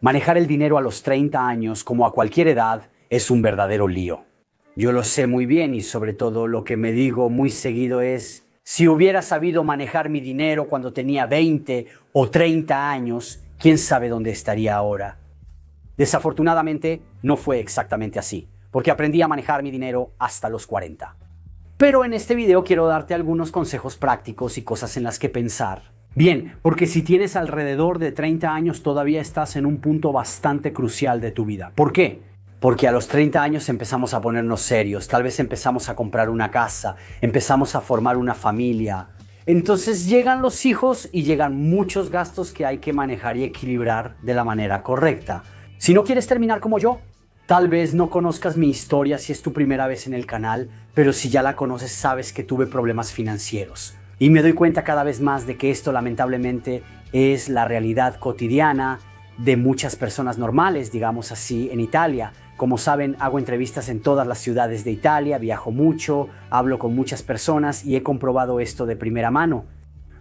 Manejar el dinero a los 30 años, como a cualquier edad, es un verdadero lío. Yo lo sé muy bien y sobre todo lo que me digo muy seguido es, si hubiera sabido manejar mi dinero cuando tenía 20 o 30 años, quién sabe dónde estaría ahora. Desafortunadamente, no fue exactamente así, porque aprendí a manejar mi dinero hasta los 40. Pero en este video quiero darte algunos consejos prácticos y cosas en las que pensar. Bien, porque si tienes alrededor de 30 años todavía estás en un punto bastante crucial de tu vida. ¿Por qué? Porque a los 30 años empezamos a ponernos serios, tal vez empezamos a comprar una casa, empezamos a formar una familia. Entonces llegan los hijos y llegan muchos gastos que hay que manejar y equilibrar de la manera correcta. Si no quieres terminar como yo, tal vez no conozcas mi historia si es tu primera vez en el canal, pero si ya la conoces sabes que tuve problemas financieros. Y me doy cuenta cada vez más de que esto lamentablemente es la realidad cotidiana de muchas personas normales, digamos así, en Italia. Como saben, hago entrevistas en todas las ciudades de Italia, viajo mucho, hablo con muchas personas y he comprobado esto de primera mano.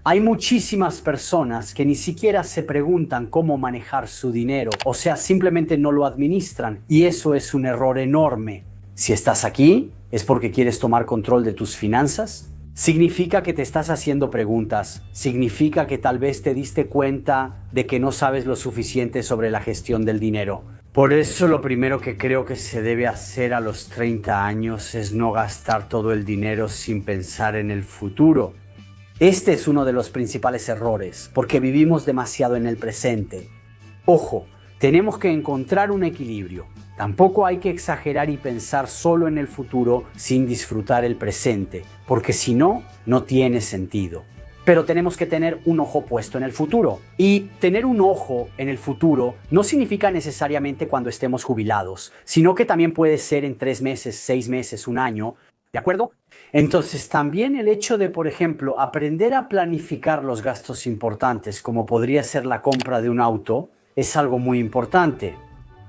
Hay muchísimas personas que ni siquiera se preguntan cómo manejar su dinero, o sea, simplemente no lo administran y eso es un error enorme. Si estás aquí, es porque quieres tomar control de tus finanzas. Significa que te estás haciendo preguntas, significa que tal vez te diste cuenta de que no sabes lo suficiente sobre la gestión del dinero. Por eso lo primero que creo que se debe hacer a los 30 años es no gastar todo el dinero sin pensar en el futuro. Este es uno de los principales errores, porque vivimos demasiado en el presente. Ojo, tenemos que encontrar un equilibrio. Tampoco hay que exagerar y pensar solo en el futuro sin disfrutar el presente, porque si no, no tiene sentido. Pero tenemos que tener un ojo puesto en el futuro. Y tener un ojo en el futuro no significa necesariamente cuando estemos jubilados, sino que también puede ser en 3 meses, 6 meses, un año. ¿De acuerdo? Entonces también el hecho de, por ejemplo, aprender a planificar los gastos importantes, como podría ser la compra de un auto, es algo muy importante.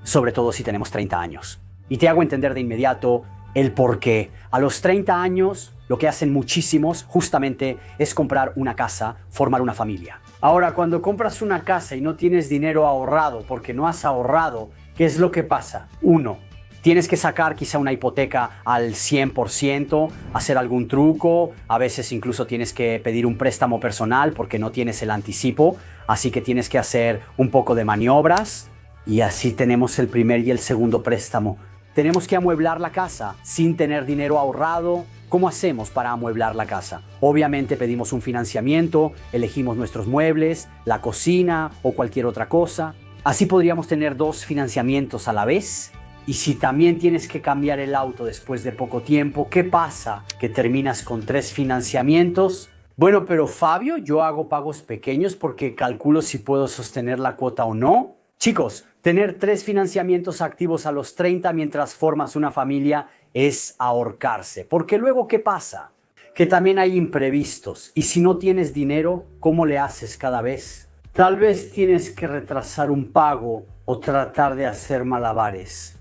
Sobre todo si tenemos 30 años. Y te hago entender de inmediato el por qué. A los 30 años, lo que hacen muchísimos justamente es comprar una casa, formar una familia. Ahora, cuando compras una casa y no tienes dinero ahorrado porque no has ahorrado, ¿qué es lo que pasa? 1. Tienes que sacar quizá una hipoteca al 100%, hacer algún truco, a veces incluso tienes que pedir un préstamo personal porque no tienes el anticipo, así que tienes que hacer un poco de maniobras. Y así tenemos el primer y el segundo préstamo. Tenemos que amueblar la casa sin tener dinero ahorrado. ¿Cómo hacemos para amueblar la casa? Obviamente pedimos un financiamiento, elegimos nuestros muebles, la cocina o cualquier otra cosa. Así podríamos tener 2 financiamientos a la vez. Y si también tienes que cambiar el auto después de poco tiempo, ¿qué pasa? ¿Que terminas con 3 financiamientos? Bueno, pero Fabio, yo hago pagos pequeños porque calculo si puedo sostener la cuota o no. Chicos, tener 3 financiamientos activos a los 30 mientras formas una familia es ahorcarse. Porque luego, ¿qué pasa? Que también hay imprevistos. Y si no tienes dinero, ¿cómo le haces cada vez? Tal vez tienes que retrasar un pago o tratar de hacer malabares.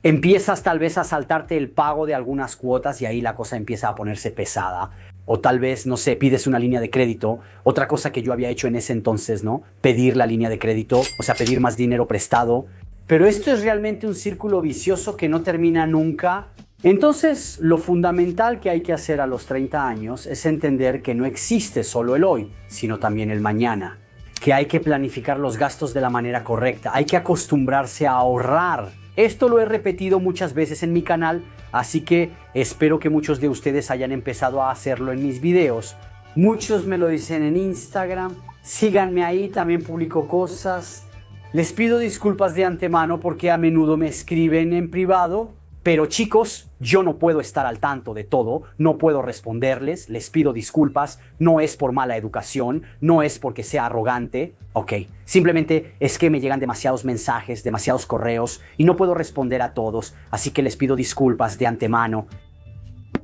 Empiezas tal vez a saltarte el pago de algunas cuotas y ahí la cosa empieza a ponerse pesada. O tal vez, no sé, pides una línea de crédito. Otra cosa que yo había hecho en ese entonces, ¿no? Pedir la línea de crédito, o sea, pedir más dinero prestado. Pero esto es realmente un círculo vicioso que no termina nunca. Entonces, lo fundamental que hay que hacer a los 30 años es entender que no existe solo el hoy, sino también el mañana. Que hay que planificar los gastos de la manera correcta. Hay que acostumbrarse a ahorrar. Esto lo he repetido muchas veces en mi canal, así que espero que muchos de ustedes hayan empezado a hacerlo en mis videos. Muchos me lo dicen en Instagram, síganme ahí, también publico cosas. Les pido disculpas de antemano porque a menudo me escriben en privado, pero chicos, yo no puedo estar al tanto de todo, no puedo responderles, les pido disculpas, no es por mala educación, no es porque sea arrogante, ok, simplemente es que me llegan demasiados mensajes, demasiados correos y no puedo responder a todos, así que les pido disculpas de antemano.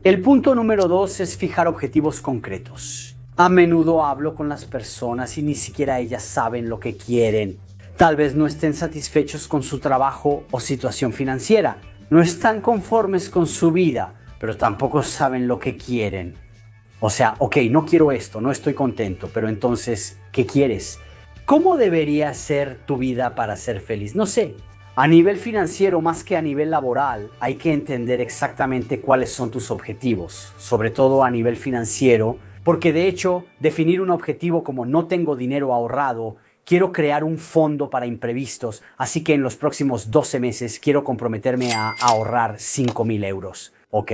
El punto número 2 es fijar objetivos concretos. A menudo hablo con las personas y ni siquiera ellas saben lo que quieren. Tal vez no estén satisfechos con su trabajo o situación financiera. No están conformes con su vida, pero tampoco saben lo que quieren. O sea, ok, no quiero esto, no estoy contento, pero entonces, ¿qué quieres? ¿Cómo debería ser tu vida para ser feliz? No sé. A nivel financiero, más que a nivel laboral, hay que entender exactamente cuáles son tus objetivos, sobre todo a nivel financiero, porque de hecho, definir un objetivo como no tengo dinero ahorrado, quiero crear un fondo para imprevistos, así que en los próximos 12 meses quiero comprometerme a ahorrar 5.000 euros, ¿ok?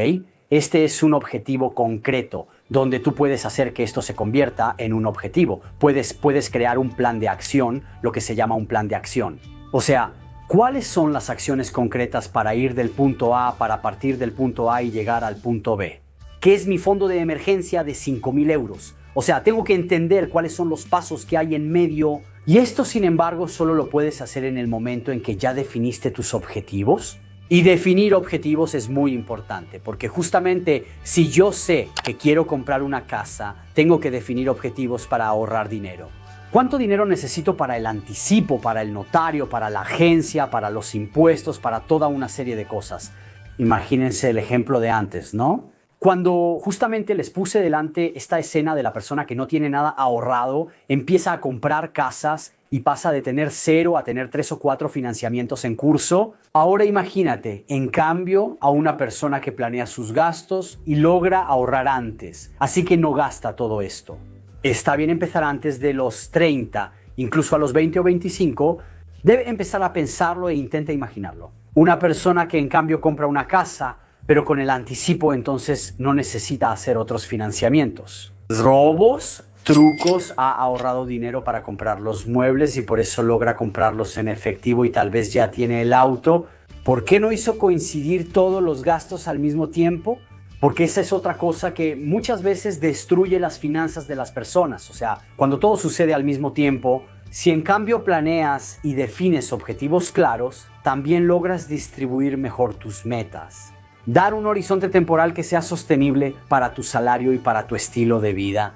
Este es un objetivo concreto, donde tú puedes hacer que esto se convierta en un objetivo. Puedes crear un plan de acción, lo que se llama un plan de acción. O sea, ¿cuáles son las acciones concretas para ir del punto A, para partir del punto A y llegar al punto B? ¿Qué es mi fondo de emergencia de 5.000 euros? O sea, tengo que entender cuáles son los pasos que hay en medio. Y esto, sin embargo, solo lo puedes hacer en el momento en que ya definiste tus objetivos. Y definir objetivos es muy importante, porque justamente si yo sé que quiero comprar una casa, tengo que definir objetivos para ahorrar dinero. ¿Cuánto dinero necesito para el anticipo, para el notario, para la agencia, para los impuestos, para toda una serie de cosas? Imagínense el ejemplo de antes, ¿no? Cuando justamente les puse delante esta escena de la persona que no tiene nada ahorrado, empieza a comprar casas y pasa de tener 0 a tener 3 o 4 financiamientos en curso. Ahora imagínate, en cambio, a una persona que planea sus gastos y logra ahorrar antes, así que no gasta todo esto. Está bien empezar antes de los 30, incluso a los 20 o 25, debe empezar a pensarlo e intenta imaginarlo. Una persona que en cambio compra una casa, pero con el anticipo entonces no necesita hacer otros financiamientos. Robos, trucos, ha ahorrado dinero para comprar los muebles y por eso logra comprarlos en efectivo y tal vez ya tiene el auto. ¿Por qué no hizo coincidir todos los gastos al mismo tiempo? Porque esa es otra cosa que muchas veces destruye las finanzas de las personas. O sea, cuando todo sucede al mismo tiempo, si en cambio planeas y defines objetivos claros, también logras distribuir mejor tus metas. Dar un horizonte temporal que sea sostenible para tu salario y para tu estilo de vida.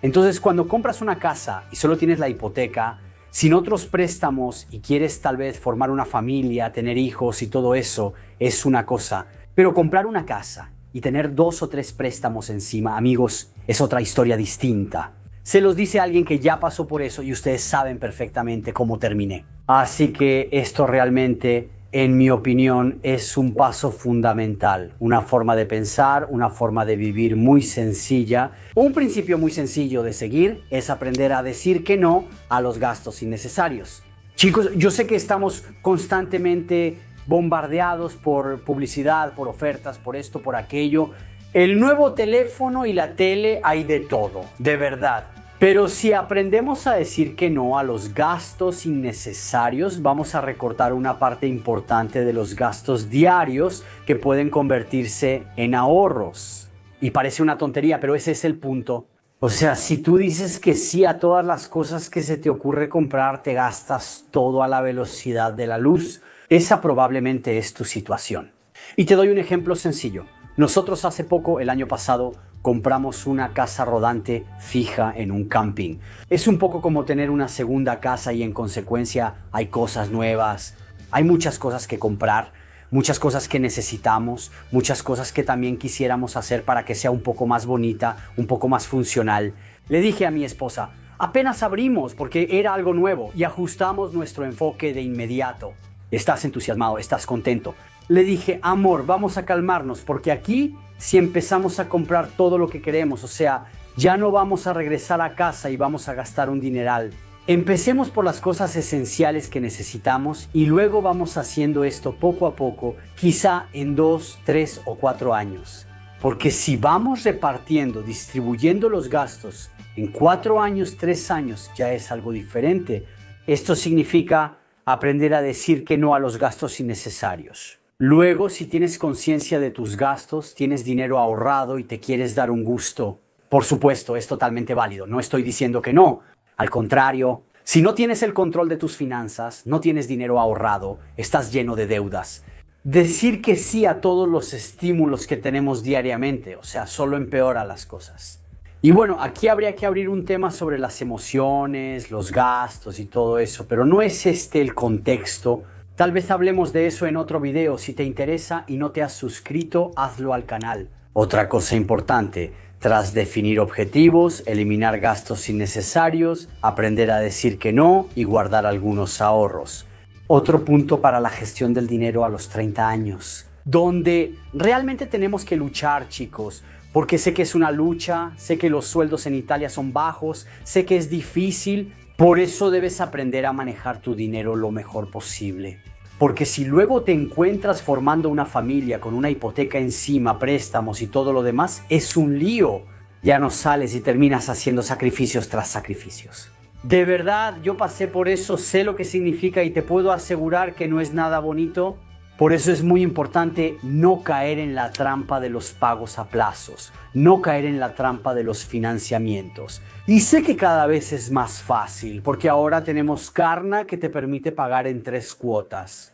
Entonces, cuando compras una casa y solo tienes la hipoteca, sin otros préstamos y quieres tal vez formar una familia, tener hijos y todo eso, es una cosa. Pero comprar una casa y tener 2 o 3 préstamos encima, amigos, es otra historia distinta. Se los dice alguien que ya pasó por eso y ustedes saben perfectamente cómo terminé. Así que esto realmente, en mi opinión, es un paso fundamental, una forma de pensar, una forma de vivir muy sencilla. Un principio muy sencillo de seguir es aprender a decir que no a los gastos innecesarios. Chicos, yo sé que estamos constantemente bombardeados por publicidad, por ofertas, por esto, por aquello. El nuevo teléfono y la tele, hay de todo, de verdad. Pero si aprendemos a decir que no a los gastos innecesarios, vamos a recortar una parte importante de los gastos diarios que pueden convertirse en ahorros. Y parece una tontería, pero ese es el punto. O sea, si tú dices que sí a todas las cosas que se te ocurre comprar, te gastas todo a la velocidad de la luz. Esa probablemente es tu situación. Y te doy un ejemplo sencillo. Nosotros hace poco, el año pasado, compramos una casa rodante fija en un camping. Es un poco como tener una segunda casa y en consecuencia hay cosas nuevas, hay muchas cosas que comprar, muchas cosas que necesitamos, muchas cosas que también quisiéramos hacer para que sea un poco más bonita, un poco más funcional. Le dije a mi esposa, apenas abrimos porque era algo nuevo y ajustamos nuestro enfoque de inmediato. ¿Estás entusiasmado? ¿Estás contento? Le dije, amor, vamos a calmarnos porque aquí si empezamos a comprar todo lo que queremos, o sea, ya no vamos a regresar a casa y vamos a gastar un dineral. Empecemos por las cosas esenciales que necesitamos y luego vamos haciendo esto poco a poco, quizá en 2, 3 o 4 años. Porque si vamos repartiendo, distribuyendo los gastos en 4 años, 3 años, ya es algo diferente. Esto significa aprender a decir que no a los gastos innecesarios. Luego, si tienes conciencia de tus gastos, tienes dinero ahorrado y te quieres dar un gusto, por supuesto, es totalmente válido. No estoy diciendo que no. Al contrario, si no tienes el control de tus finanzas, no tienes dinero ahorrado, estás lleno de deudas. Decir que sí a todos los estímulos que tenemos diariamente, o sea, solo empeora las cosas. Y bueno, aquí habría que abrir un tema sobre las emociones, los gastos y todo eso, pero no es este el contexto. Tal vez hablemos de eso en otro video. Si te interesa y no te has suscrito, hazlo al canal. Otra cosa importante, tras definir objetivos, eliminar gastos innecesarios, aprender a decir que no y guardar algunos ahorros. Otro punto para la gestión del dinero a los 30 años, donde realmente tenemos que luchar, chicos, porque sé que es una lucha, sé que los sueldos en Italia son bajos, sé que es difícil, por eso debes aprender a manejar tu dinero lo mejor posible. Porque si luego te encuentras formando una familia con una hipoteca encima, préstamos y todo lo demás, es un lío. Ya no sales y terminas haciendo sacrificios tras sacrificios. De verdad, yo pasé por eso, sé lo que significa y te puedo asegurar que no es nada bonito. Por eso es muy importante no caer en la trampa de los pagos a plazos, no caer en la trampa de los financiamientos. Y sé que cada vez es más fácil, porque ahora tenemos Klarna que te permite pagar en 3 cuotas.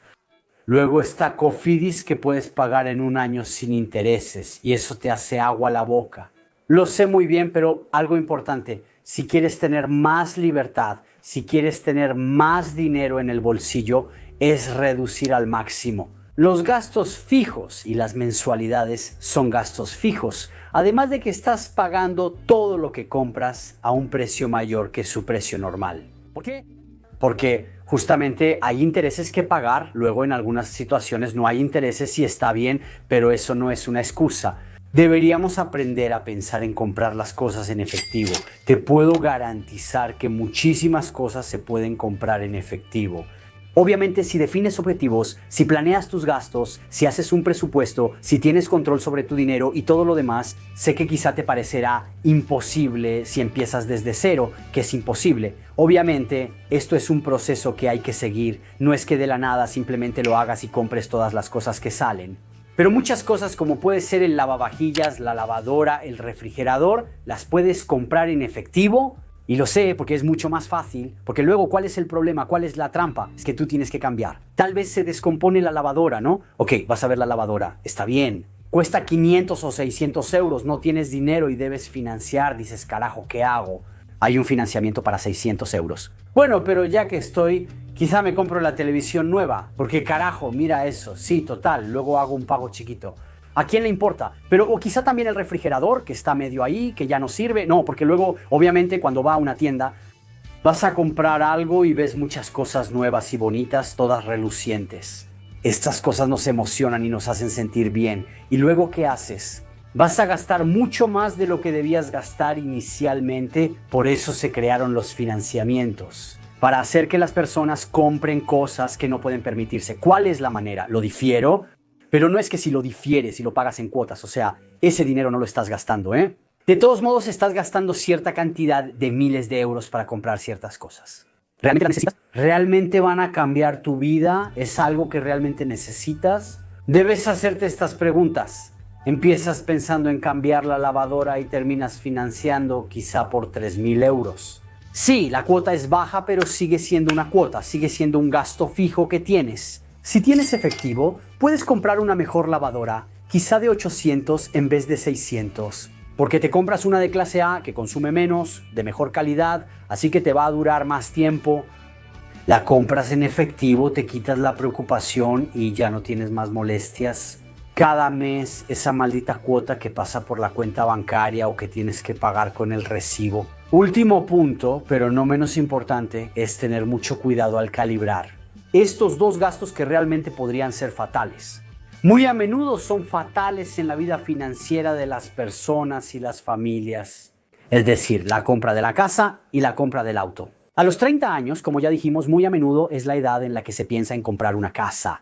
Luego está Cofidis que puedes pagar en 1 año sin intereses y eso te hace agua a la boca. Lo sé muy bien, pero algo importante, si quieres tener más libertad, si quieres tener más dinero en el bolsillo, es reducir al máximo. Los gastos fijos y las mensualidades son gastos fijos, además de que estás pagando todo lo que compras a un precio mayor que su precio normal. ¿Por qué? Porque justamente hay intereses que pagar, luego en algunas situaciones no hay intereses y está bien, pero eso no es una excusa. Deberíamos aprender a pensar en comprar las cosas en efectivo. Te puedo garantizar que muchísimas cosas se pueden comprar en efectivo. Obviamente, si defines objetivos, si planeas tus gastos, si haces un presupuesto, si tienes control sobre tu dinero y todo lo demás, sé que quizá te parecerá imposible si empiezas desde cero, que es imposible. Obviamente, esto es un proceso que hay que seguir. No es que de la nada simplemente lo hagas y compres todas las cosas que salen. Pero muchas cosas como puede ser el lavavajillas, la lavadora, el refrigerador, las puedes comprar en efectivo. Y lo sé porque es mucho más fácil, porque luego ¿cuál es el problema? ¿Cuál es la trampa? Es que tú tienes que cambiar. Tal vez se descompone la lavadora, ¿no? Ok, vas a ver la lavadora, está bien. Cuesta 500 o 600 euros, no tienes dinero y debes financiar. Dices, carajo, ¿qué hago? Hay un financiamiento para 600 euros. Bueno, pero ya que estoy, quizá me compro la televisión nueva, porque carajo, mira eso. Sí, total, luego hago un pago chiquito. ¿A quién le importa? Pero o quizá también el refrigerador que está medio ahí, que ya no sirve. No, porque luego, obviamente, cuando va a una tienda, vas a comprar algo y ves muchas cosas nuevas y bonitas, todas relucientes. Estas cosas nos emocionan y nos hacen sentir bien. ¿Y luego qué haces? Vas a gastar mucho más de lo que debías gastar inicialmente. Por eso se crearon los financiamientos. Para hacer que las personas compren cosas que no pueden permitirse. ¿Cuál es la manera? ¿Lo difiero? Pero no es que si lo difieres y lo pagas en cuotas, o sea, ese dinero no lo estás gastando, ¿eh? De todos modos, estás gastando cierta cantidad de miles de euros para comprar ciertas cosas. ¿Realmente las necesitas? ¿Realmente van a cambiar tu vida? ¿Es algo que realmente necesitas? Debes hacerte estas preguntas. Empiezas pensando en cambiar la lavadora y terminas financiando quizá por 3.000 euros. Sí, la cuota es baja, pero sigue siendo una cuota, sigue siendo un gasto fijo que tienes. Si tienes efectivo, puedes comprar una mejor lavadora, quizá de 800 en vez de 600. Porque te compras una de clase A que consume menos, de mejor calidad, así que te va a durar más tiempo. La compras en efectivo, te quitas la preocupación y ya no tienes más molestias. Cada mes esa maldita cuota que pasa por la cuenta bancaria o que tienes que pagar con el recibo. Último punto, pero no menos importante, es tener mucho cuidado al calibrar estos 2 gastos que realmente podrían ser fatales. Muy a menudo son fatales en la vida financiera de las personas y las familias. Es decir, la compra de la casa y la compra del auto. A los 30 años, como ya dijimos, muy a menudo es la edad en la que se piensa en comprar una casa.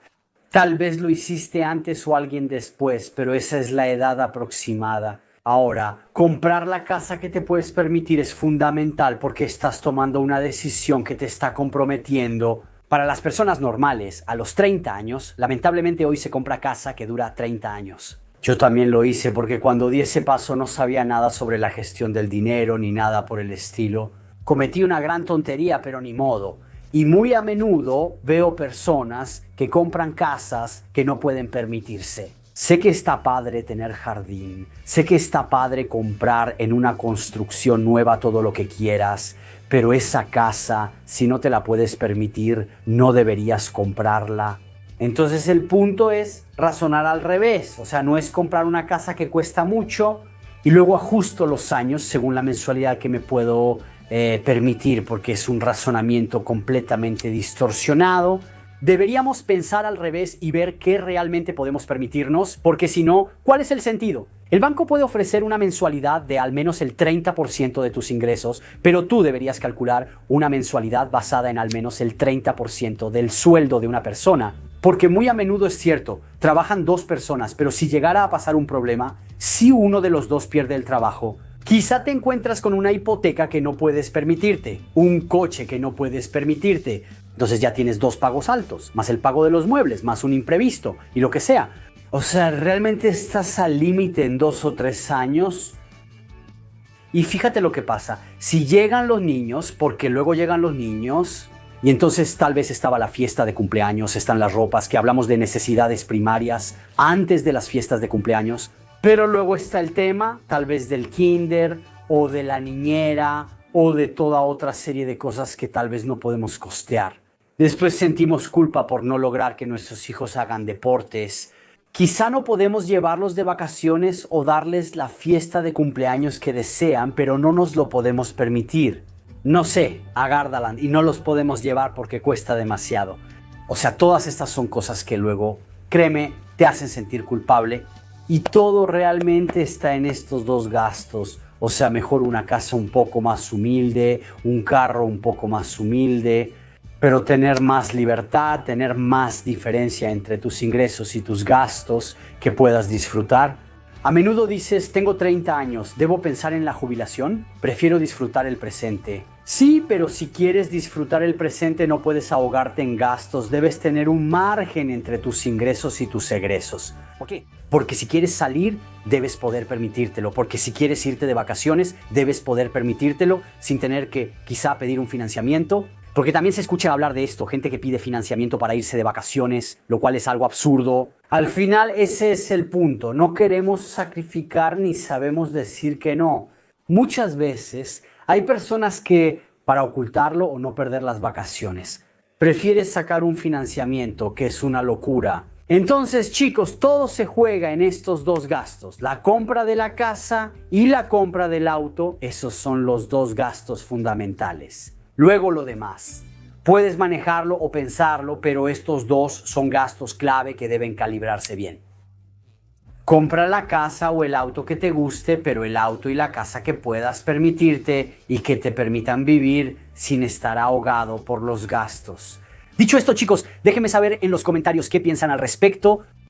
Tal vez lo hiciste antes o alguien después, pero esa es la edad aproximada. Ahora, comprar la casa que te puedes permitir es fundamental porque estás tomando una decisión que te está comprometiendo. Para las personas normales, a los 30 años, lamentablemente hoy se compra casa que dura 30 años. Yo también lo hice porque cuando di ese paso no sabía nada sobre la gestión del dinero ni nada por el estilo. Cometí una gran tontería, pero ni modo. Y muy a menudo veo personas que compran casas que no pueden permitirse. Sé que está padre tener jardín, sé que está padre comprar en una construcción nueva todo lo que quieras, pero esa casa, si no te la puedes permitir, no deberías comprarla. Entonces el punto es razonar al revés, o sea, no es comprar una casa que cuesta mucho, y luego ajusto los años según la mensualidad que me puedo permitir, porque es un razonamiento completamente distorsionado. Deberíamos pensar al revés y ver qué realmente podemos permitirnos, porque si no, ¿cuál es el sentido? El banco puede ofrecer una mensualidad de al menos el 30% de tus ingresos, pero tú deberías calcular una mensualidad basada en al menos el 30% del sueldo de una persona. Porque muy a menudo es cierto, trabajan dos personas, pero si llegara a pasar un problema, si uno de los dos pierde el trabajo, quizá te encuentras con una hipoteca que no puedes permitirte, un coche que no puedes permitirte. Entonces ya tienes dos pagos altos, más el pago de los muebles, más un imprevisto y lo que sea. O sea, realmente estás al límite en 2 o 3 años. Y fíjate lo que pasa. Si llegan los niños, porque luego llegan los niños, y entonces tal vez estaba la fiesta de cumpleaños, están las ropas, que hablamos de necesidades primarias antes de las fiestas de cumpleaños. Pero luego está el tema, tal vez del kinder, o de la niñera, o de toda otra serie de cosas que tal vez no podemos costear. Después sentimos culpa por no lograr que nuestros hijos hagan deportes. Quizá no podemos llevarlos de vacaciones o darles la fiesta de cumpleaños que desean, pero no nos lo podemos permitir. No sé, a Gardaland, y no los podemos llevar porque cuesta demasiado. O sea, todas estas son cosas que luego, créeme, te hacen sentir culpable. Y todo realmente está en estos dos gastos. O sea, mejor una casa un poco más humilde, un carro un poco más humilde, pero tener más libertad, tener más diferencia entre tus ingresos y tus gastos que puedas disfrutar. A menudo dices, tengo 30 años, ¿debo pensar en la jubilación? Prefiero disfrutar el presente. Sí, pero si quieres disfrutar el presente no puedes ahogarte en gastos, debes tener un margen entre tus ingresos y tus egresos. ¿Por qué? Porque si quieres salir, debes poder permitírtelo, porque si quieres irte de vacaciones, debes poder permitírtelo sin tener que quizá pedir un financiamiento. Porque también se escucha hablar de esto, gente que pide financiamiento para irse de vacaciones, lo cual es algo absurdo. Al final ese es el punto, no queremos sacrificar ni sabemos decir que no. Muchas veces hay personas que, para ocultarlo o no perder las vacaciones, prefieren sacar un financiamiento, que es una locura. Entonces, chicos, todo se juega en estos dos gastos. La compra de la casa y la compra del auto, esos son los dos gastos fundamentales. Luego lo demás. Puedes manejarlo o pensarlo, pero estos dos son gastos clave que deben calibrarse bien. Compra la casa o el auto que te guste, pero el auto y la casa que puedas permitirte y que te permitan vivir sin estar ahogado por los gastos. Dicho esto, chicos, déjenme saber en los comentarios qué piensan al respecto.